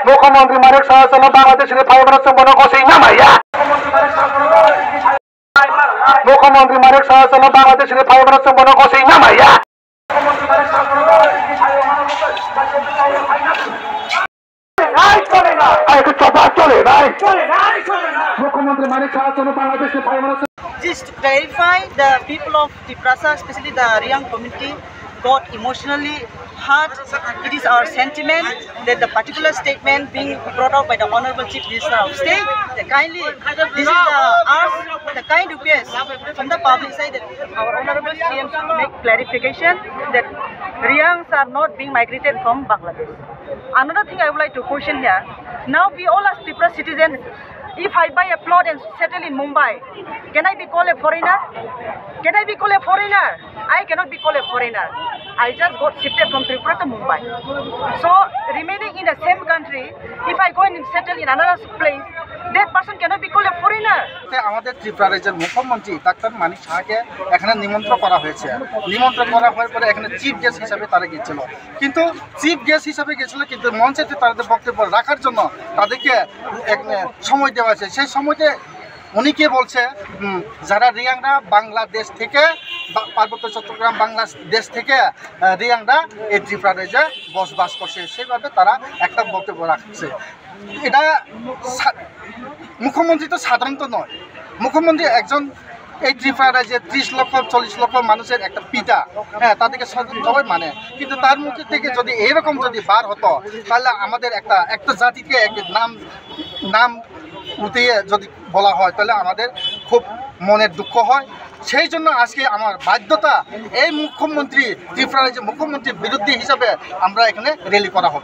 মুখ্যমন্ত্রী মানিক সাহায্য বাংলাদেশের ফাইবার সম্পন্ন কষে নামাইয়া মুখ্যমন্ত্রী মানিক সাহায্য বাংলাদেশের ফাইবার সম্পন্ন কষে নামাইয়া মুখ্যমন্ত্রী মানিক সাহায্য বাংলাদেশের fibre Just to clarify, the people of Tiprasa, especially the Riang community, got emotionally hurt. It is our sentiment that the particular statement being brought out by the Honorable Chief Minister of State, that kindly, this is the kind request from the public side that our Honorable CM should make clarification that Riangs are not being migrated from Bangladesh. Another thing I would like to question here, now we all as Tripura citizens, if I buy a plot and settle in Mumbai, can I be called a foreigner? Can I be called a foreigner? I cannot be called a foreigner. I just got shifted from Tripura to Mumbai. So, remaining in the same country, if I go and settle in another place, that person cannot be called a foreigner. আমাদের ত্রিপুরা রাজ্যের মুখ্যমন্ত্রী doctor মানিক সাহাকে এখানে নিমন্ত্রণ করা হয়েছে। নিমন্ত্রণ করা হওয়ার পরে এখানে চিফ গেস্ট হিসাবে তারা গিয়েছিল, কিন্তু চিফ গেস্ট হিসাবে গেছিল, কিন্তু মঞ্চেতে তাদের বক্তব্য রাখার জন্য তাদেরকে সময় দেওয়া হয়েছে। সেই সময়তে উনি কে বলছে, যারা রিয়াংরা বাংলাদেশ থেকে, পার্বত্য চট্টগ্রাম বাংলাদেশ থেকে রিয়াংরা এই ত্রিপুরা রাজ্যে বসবাস করছে, সেইভাবে তারা একটা বক্তব্য রাখছে। এটা মুখ্যমন্ত্রী তো সাধারণত নয়, মুখ্যমন্ত্রী একজন এই ত্রিপুরা রাজ্যে 30 লক্ষ 40 লক্ষ মানুষের একটা পিতা, হ্যাঁ, তাদেরকে সবাই মানে, কিন্তু তার মুখ থেকে যদি এইরকম যদি বার হতো, তাহলে আমাদের একটা জাতিকে নাম উঠিয়ে যদি বলা হয়, তাহলে আমাদের খুব মনের দুঃখ হয়। সেই জন্য আজকে আমার বাধ্যতা এই মুখ্যমন্ত্রী, ত্রিপুরা রাজ্যের মুখ্যমন্ত্রীর বিরুদ্ধে হিসাবে আমরা এখানে র্যালি করা হবে।